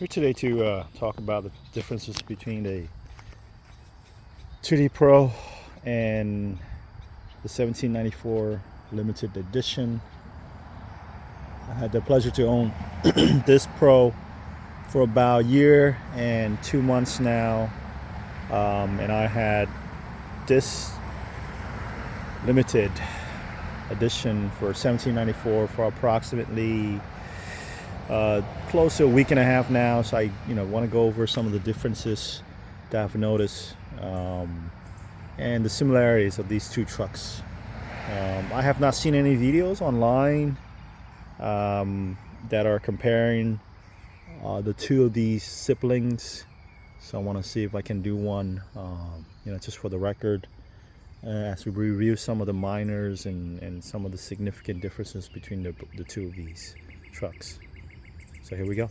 Here today to talk about the differences between the TRD Pro and the 1794 limited edition. I had the pleasure to own this Pro for about a year and 2 months now, and I had this limited edition for 1794 for approximately close to a week and a half now. So I want to go over some of the differences that I've noticed and the similarities of these two trucks. I have not seen any videos online that are comparing the two of these siblings, so I want to see if I can do one just for the record as we review some of the minors and some of the significant differences between the two of these trucks. So here we go.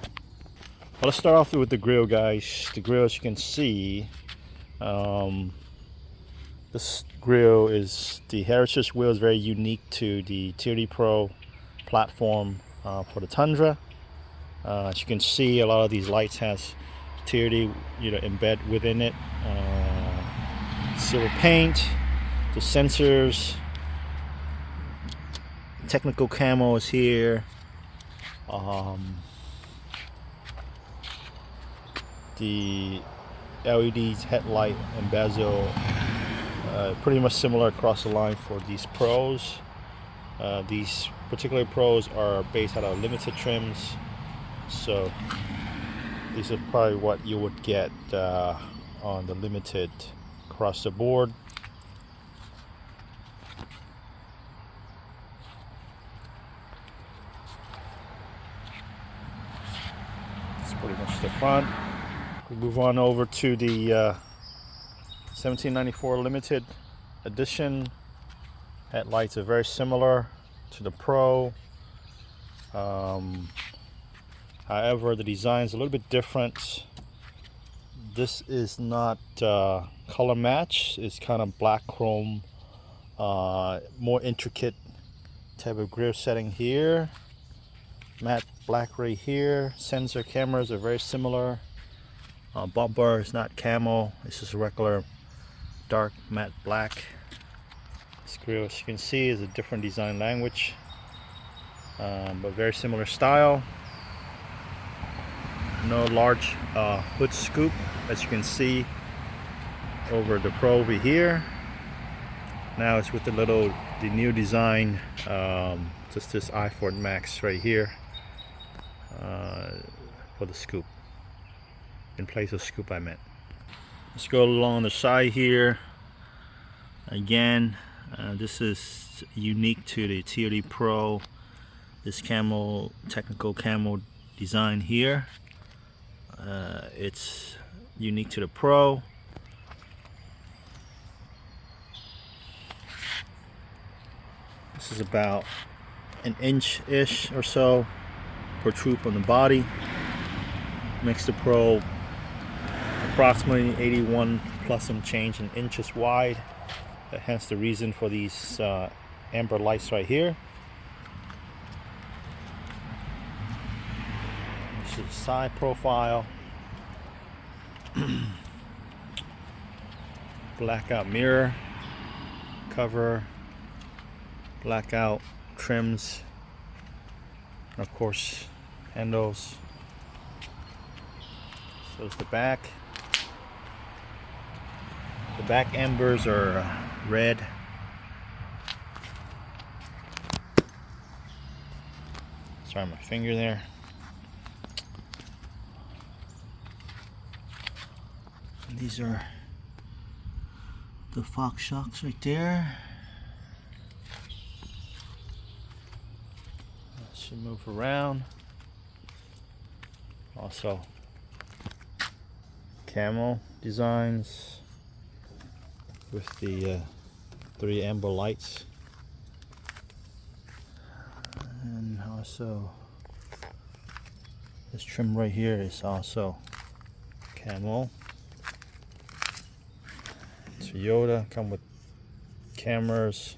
Well, let's start off with the grill, guys. The grill, as you can see, this grill is the heritage wheel, is very unique to the TRD Pro platform for the Tundra. As you can see, a lot of these lights has TRD embed within it. Silver paint, the sensors, technical camo is here. The LEDs, headlight and bezel, pretty much similar across the line for these Pros. These particular Pros are based out of limited trims, so these are probably what you would get on the limited across the board. Pretty much the front. We move on over to the 1794 limited edition. Headlights are very similar to the Pro. However, the design is a little bit different. This is not color match. It's kind of black chrome, more intricate type of grille setting here. Matte black right here. Sensor cameras are very similar. Bumper is not camo, it's just a regular dark matte black. This grill, as you can see, is a different design language, but very similar style. No large hood scoop, as you can see over the Pro over here. Now it's with the new design, just this I-Ford Max right here. For the scoop, in place of scoop I meant. Let's go along the side here. Again, this is unique to the TRD Pro. This camo, technical camo design here. It's unique to the Pro. This is about an inch-ish or so protrude on the body. Makes the Pro approximately 81 plus some change in inches wide. Hence the reason for these amber lights right here. This is the side profile. Blackout mirror cover, blackout trims, and of course handles. So it's the back. The back embers are red. Sorry, my finger there. And these are the Fox shocks right there. Should move around. Also camo designs with the 3 amber lights, and also this trim right here is also camo. Toyota come with cameras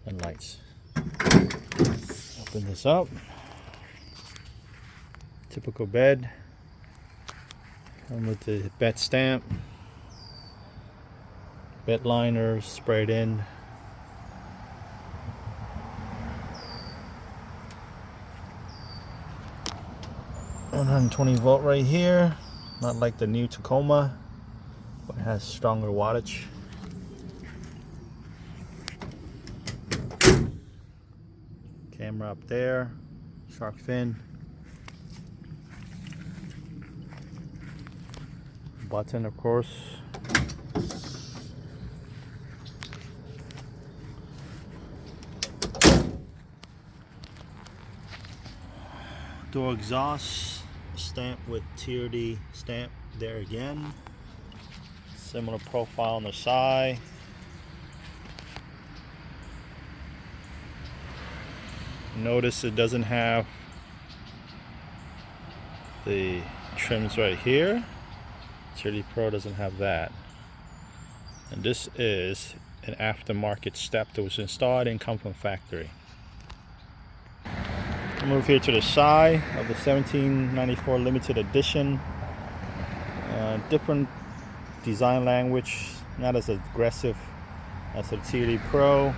and lights. Open this up. Typical bed. And with the bed stamp. Bed liners sprayed in. $120 right here. Not like the new Tacoma, but it has stronger wattage. Camera up there. Shark fin. Button, of course. Door exhaust stamp with TRD stamp there again. Similar profile on the side. Notice it doesn't have the trims right here. TRD Pro doesn't have that. And this is an aftermarket step that was installed and come from factory. Move here to the side of the 1794 limited edition. Different design language, not as aggressive as the TRD Pro.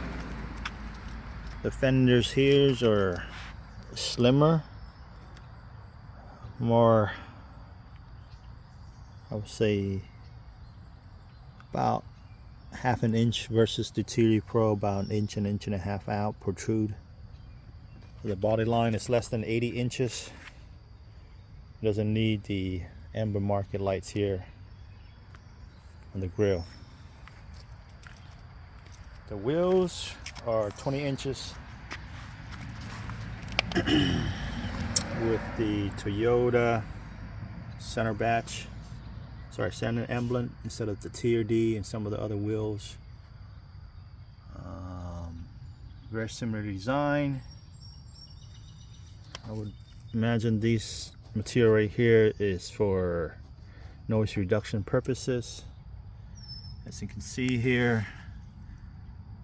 The fenders here are slimmer, more, I would say about half an inch versus the TRD Pro, about an inch and a half out protrude. The body line is less than 80 inches. It doesn't need the amber market lights here on the grill. The wheels are 20 inches with the Toyota center emblem instead of the TRD and some of the other wheels. Very similar design. I would imagine this material right here is for noise reduction purposes. As you can see here,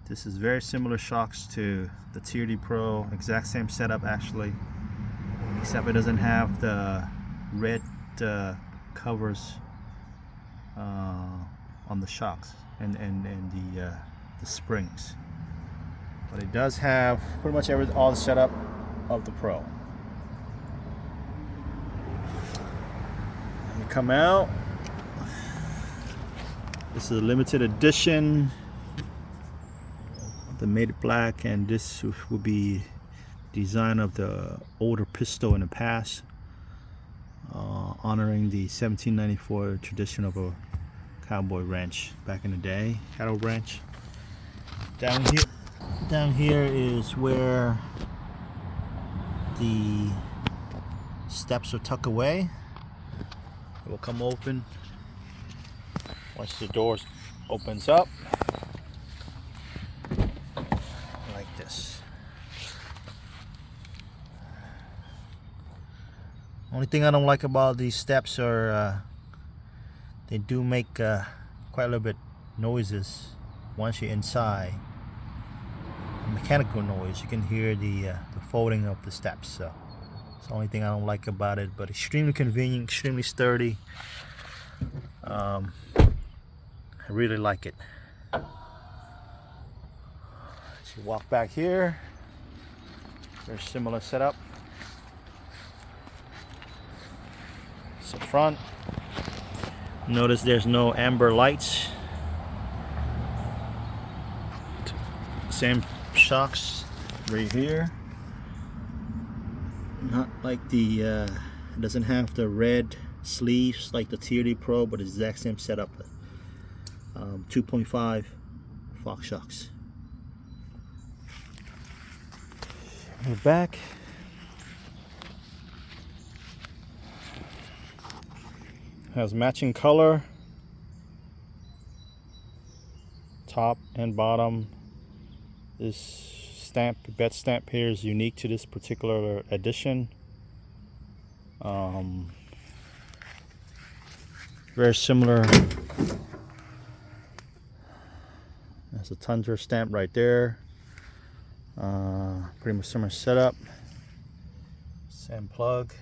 this is very similar shocks to the TRD Pro, exact same setup actually, except it doesn't have the red covers on the shocks and the springs, but it does have pretty much all the setup of the Pro. Come out. This is a limited edition. They made it black, and this will be design of the older pistol in the past, honoring the 1794 tradition of a cowboy ranch back in the day, cattle ranch. Down here is where the steps are tucked away. It will come open once the door opens up like this. Only thing I don't like about these steps are they do make quite a little bit noises once you're inside. Mechanical noise. You can hear the folding of the steps. So it's the only thing I don't like about it, but extremely convenient, extremely sturdy. I really like it. As you walk back here, very similar setup. It's the front. Notice there's no amber lights. Same shocks right here. Not like the it doesn't have the red sleeves like the TRD Pro, but it's the exact same setup. 2.5 Fox shocks. We're back. Has matching color, top and bottom. This stamp, bed stamp here, is unique to this particular edition. Very similar. That's a Tundra stamp right there. Pretty much similar setup. Same plug.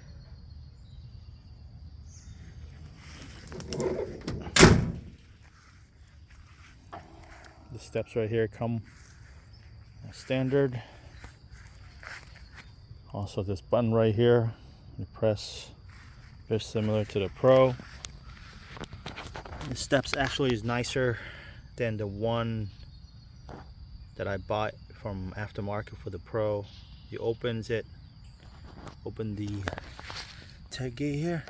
The steps right here come standard. Also this button right here, you press, very similar to the Pro. The steps actually is nicer than the one that I bought from aftermarket for the Pro. You open the tailgate here,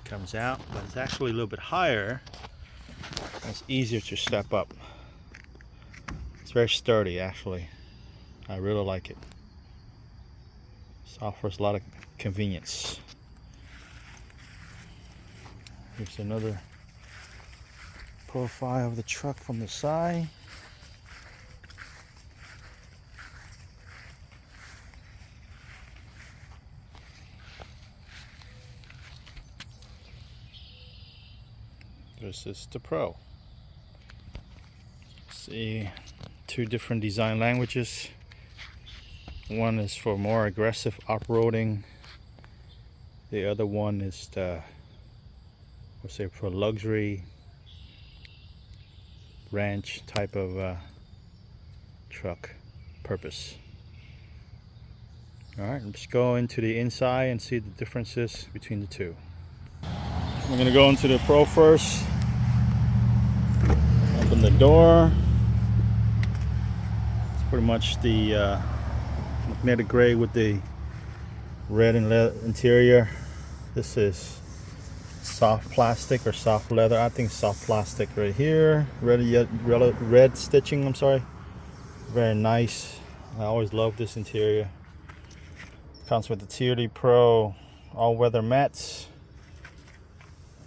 comes out, but it's actually a little bit higher. It's easier to step up. It's very sturdy actually. I really like it. This offers a lot of convenience. Here's another profile of the truck from the side. This is the Pro. See, two different design languages. One is for more aggressive off-roading. The other one is the, let's say, for luxury ranch type of truck purpose. All right, let's go into the inside and see the differences between the two. We're gonna go into the Pro first. Open the door. It's pretty much the magnetic gray with the red and leather interior. This is soft plastic or soft leather. I think soft plastic right here. Red stitching, I'm sorry. Very nice. I always love this interior. Comes with the TRD Pro all-weather mats.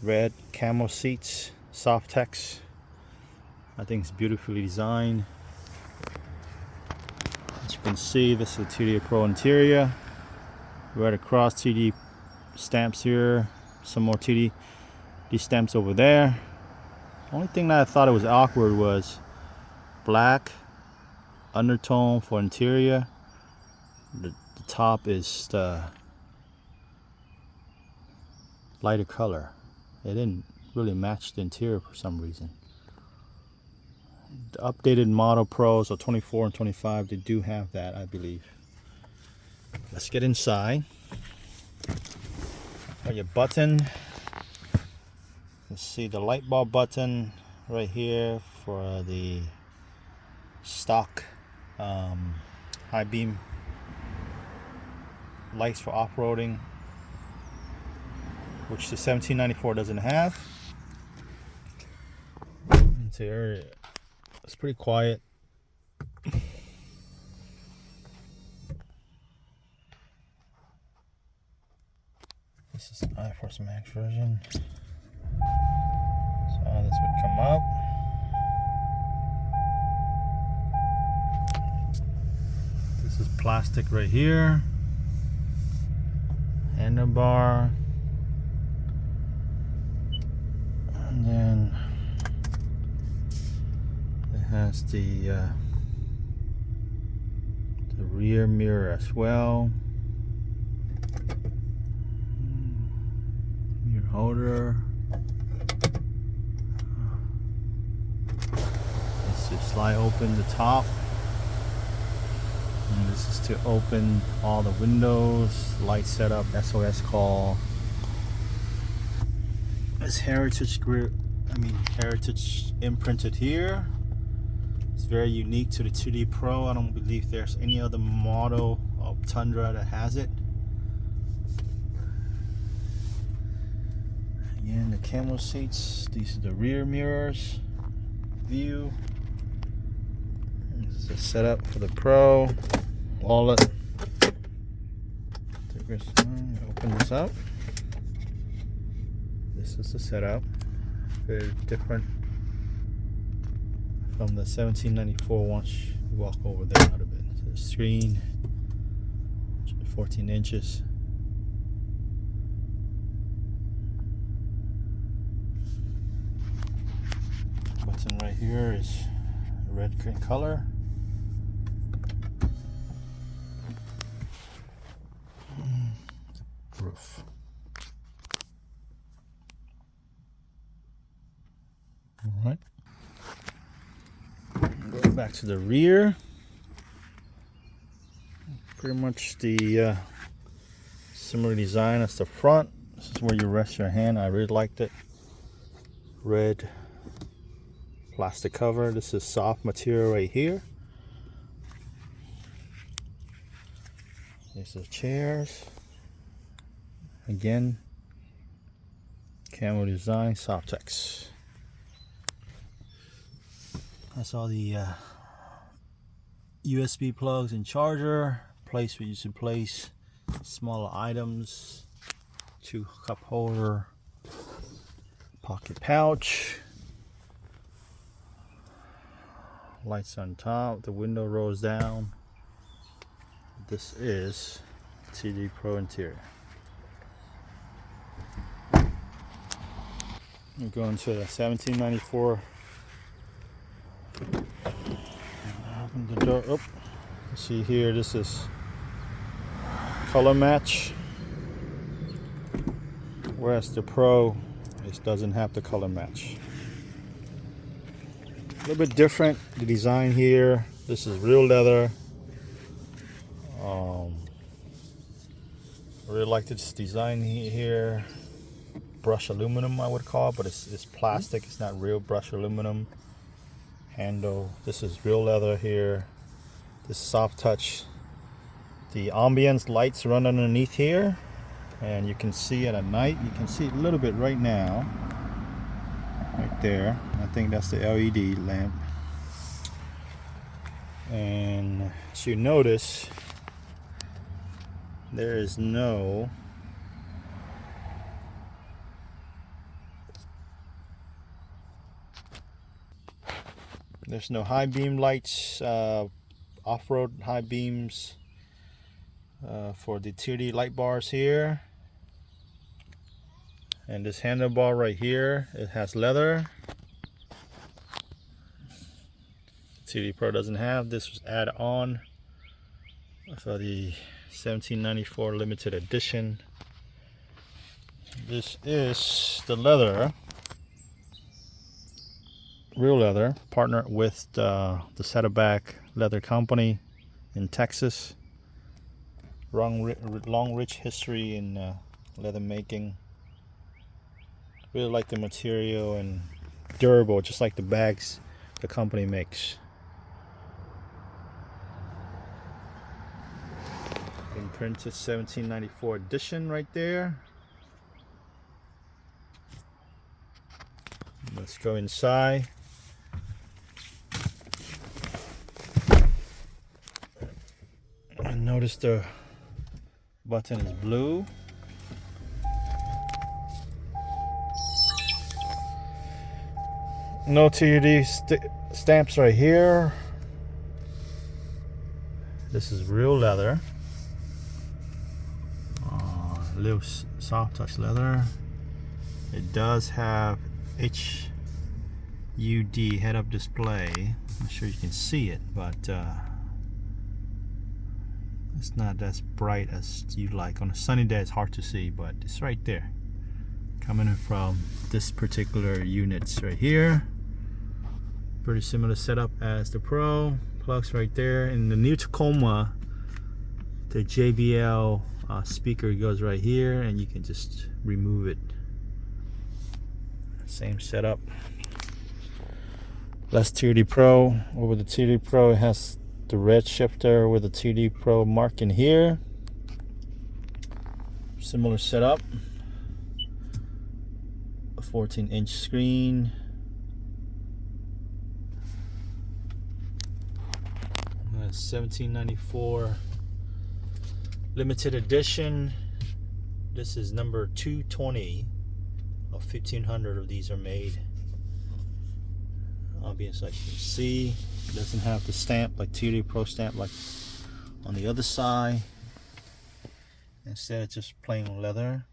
Red camo seats, soft text. I think it's beautifully designed. As you can see, this is the TRD Pro interior. Right across, TRD stamps here. Some more TRD stamps over there. Only thing that I thought it was awkward was black undertone for interior. The top is the lighter color. It didn't really match the interior for some reason. The updated model Pros, so 24 and 25, they do have that, I believe. Let's get inside. Got your button. You see the light bulb button right here for the stock high beam lights for off-roading, which the 1794 doesn't have. Interior, it's pretty quiet. This is the iForce Max version. So this would come up. This is plastic right here. Handlebar. And then it has the rear mirror as well. Mirror holder. This is slide open the top. And this is to open all the windows, light setup, SOS call. This heritage heritage imprinted here. It's very unique to the TRD Pro. I don't believe there's any other model of Tundra that has it. Again, the camo seats. These are the rear mirrors. View. This is the setup for the Pro. Wallet. Open this up. This is the setup. Very different from the 1794 once you walk over there a little bit. So the screen, 14 inches. Button right here is red green color. Roof. Back to the rear. Pretty much the similar design as the front. This is where you rest your hand. I really liked it. Red plastic cover. This is soft material right here. These are the chairs. Again, camo design, Softex. That's all the USB plugs and charger. Place where you should place smaller items. 2 cup holder, pocket pouch. Lights on top. The window rolls down. This is TRD Pro interior. We're going to the 1794. Open the door up. See here, this is color match, whereas the Pro, it doesn't have the color match. A little bit different, the design here. This is real leather. I really like this design here. Brush aluminum, I would call it, but it's plastic. It's not real brush aluminum. Handle. This is real leather here. This soft touch. The ambience lights run underneath here, and you can see it at night. You can see it a little bit right now, right there. I think that's the LED lamp. And as you notice, there is no high beam lights, off-road high beams for the TRD light bars here. And this handlebar right here, it has leather. TRD Pro doesn't have. This was added on for the 1794 limited edition. This is the leather, real leather, partnered with the Saddleback Leather Company in Texas. Long rich history in leather making. Really like the material and durable, just like the bags the company makes. Imprinted 1794 edition right there. Let's go inside. And notice the button is blue. No TRD stamps right here. This is real leather. Little soft touch leather. It does have HUD head-up display. I'm not sure you can see it, but it's not as bright as you like. On a sunny day it's hard to see, but it's right there. Coming in from this particular unit right here. Pretty similar setup as the Pro. Plugs right there. In the new Tacoma, the JBL speaker goes right here, and you can just remove it. Same setup. That's TRD Pro. Over the TRD Pro, it has the red shifter with the TRD Pro mark in here. Similar setup. A 14-inch screen. That's 1794 limited edition. This is number 220 of 1500 of these are made. Obviously, as you can see, it doesn't have the stamp like TRD Pro stamp like on the other side. Instead, it's just plain leather.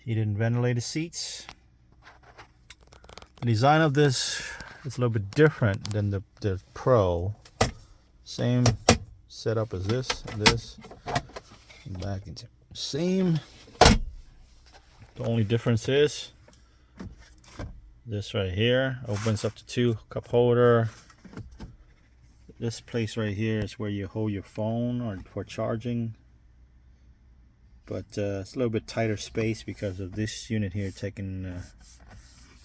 Heated and ventilated seats. The design of this is a little bit different than the Pro. Same setup as this, back into same. The only difference is This right here opens up to 2 cup holder. This place right here is where you hold your phone or for charging, but it's a little bit tighter space because of this unit here taking a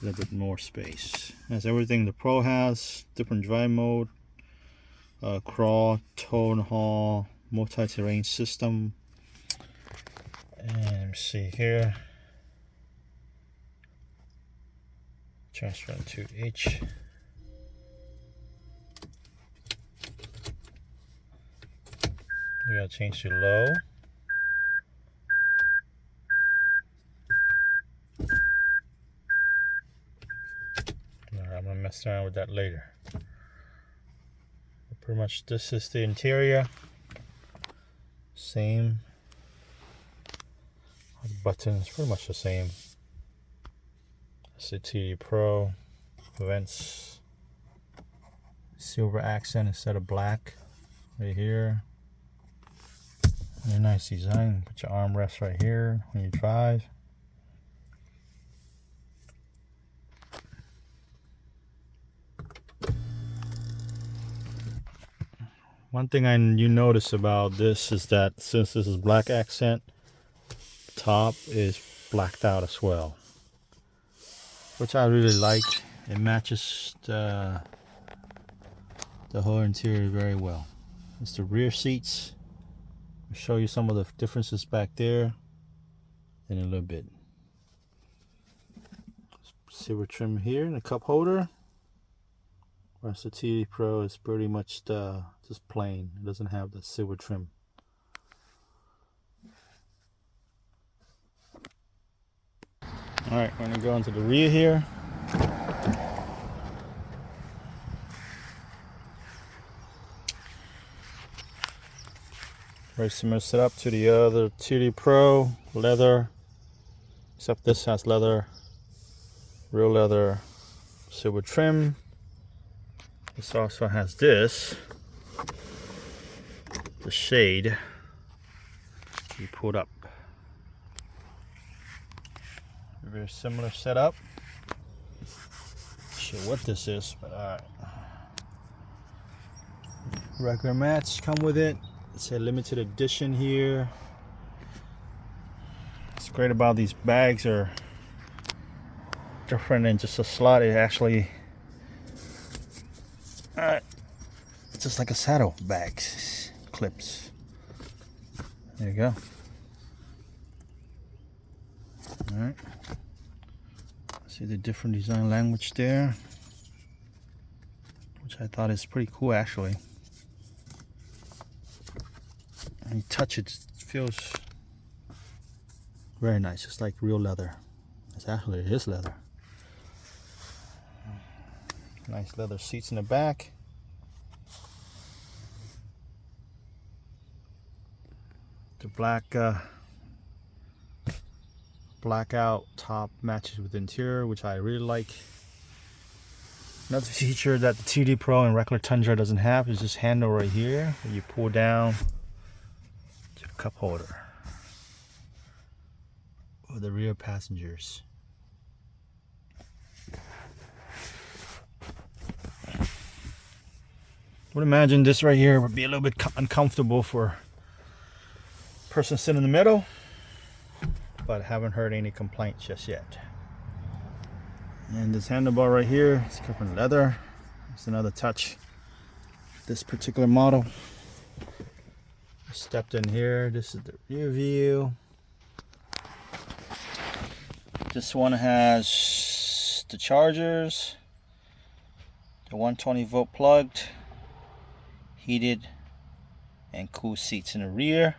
little bit more space. Has everything the Pro has, different drive mode, crawl, tow and haul, multi-terrain system. And let me see here, transfer to H. We gotta change to low. Alright, I'm gonna mess around with that later. But pretty much this is the interior. Same. The buttons pretty much the same. It's the TRD Pro. Vents, silver accent instead of black right here. Very nice design. Put your armrest right here when you drive. One thing you notice about this is that since this is black accent, top is blacked out as well, which I really like. It matches the whole interior very well. It's the rear seats. I'll show you some of the differences back there in a little bit. Silver trim here and a cup holder. Whereas the TRD Pro is pretty much just plain. It doesn't have the silver trim. Alright, we're gonna go into the rear here. Very similar setup to the other TRD Pro, leather, except this has leather, real leather, silver trim. This also has this, the shade you pulled up. Very similar setup. Not sure what this is, but alright. Regular mats come with it. It's a limited edition here. What's great about these bags are different than just a slot. It actually, it's just like a saddle bag, clips. There you go. All right. See the different design language there, which I thought is pretty cool actually. When you touch it, it feels very nice. It's like real leather. It's actually his leather. Nice leather seats in the back. The black blackout top matches with the interior, which I really like. Another feature that the TRD Pro and regular Tundra doesn't have is this handle right here that you pull down to the cup holder for the rear passengers. I would imagine this right here would be a little bit uncomfortable for a person sitting in the middle, but haven't heard any complaints just yet. And this handlebar right here, it's covered in leather. It's another touch. This particular model. Stepped in here. This is the rear view. This one has the chargers, the 120 volt plugged, heated and cool seats in the rear,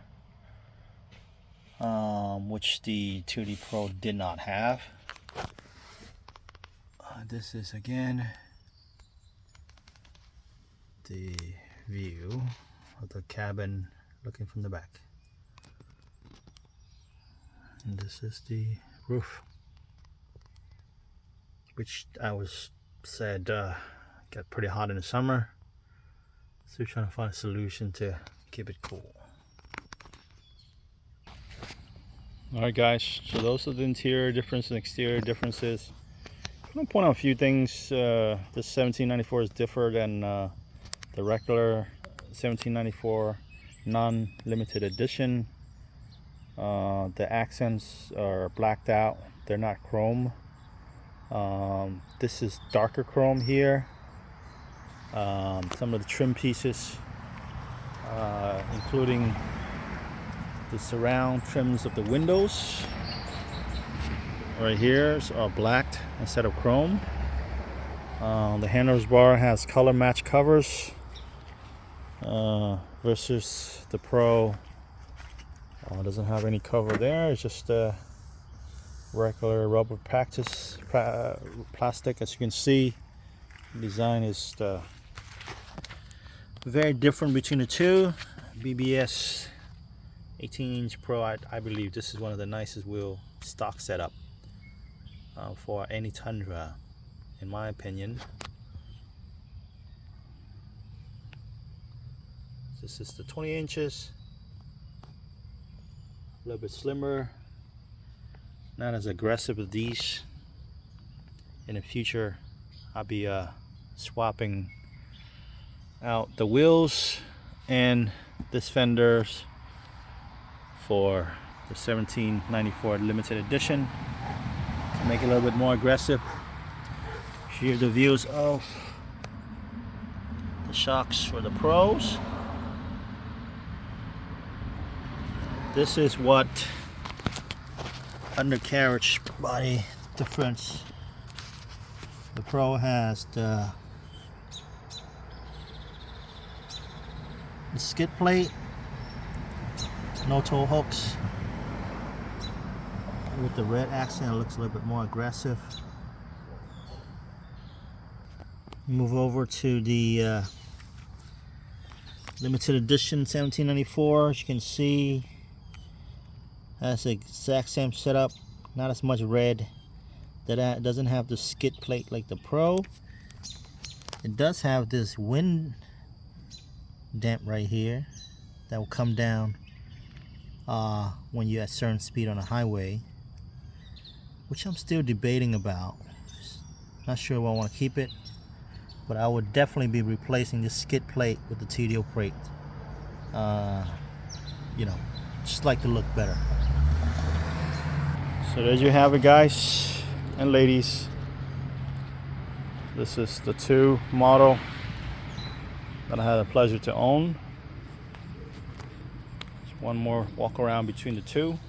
which the TRD Pro did not have. This is again the view of the cabin looking from the back, and this is the roof, which I said got pretty hot in the summer, so we're trying to find a solution to keep it cool. Alright guys, so those are the interior differences and exterior differences. I'm gonna point out a few things. This 1794 is different than the regular 1794 non-limited edition. The accents are blacked out. They're not chrome. This is darker chrome here. Some of the trim pieces, including the surround trims of the windows right here, are blacked instead of chrome. The handles bar has color match covers versus the Pro. Doesn't have any cover there. It's just a regular rubber plastic. As you can see, the design is very different between the two. BBS 18-inch Pro, I believe this is one of the nicest wheel stock setup for any Tundra, in my opinion. This is the 20 inches, a little bit slimmer, not as aggressive as these. In the future, I'll be swapping out the wheels and this fenders for the 1794 limited edition to make it a little bit more aggressive. Here are the views of the shocks for the Pros. This is what undercarriage body difference. The Pro has the skid plate, no tow hooks. With the red accent, it looks a little bit more aggressive. Move over to the limited edition 1794. As you can see, has the exact same setup, not as much red. That doesn't have the skid plate like the Pro. It does have this wind damp right here that will come down when you're at certain speed on a highway, which I'm still debating about. Not sure if I want to keep it, but I would definitely be replacing the skid plate with the TRD plate. You know, just like to look better. So there you have it, guys and ladies. This is the 2 model that I had the pleasure to own. Just one more walk around between the two.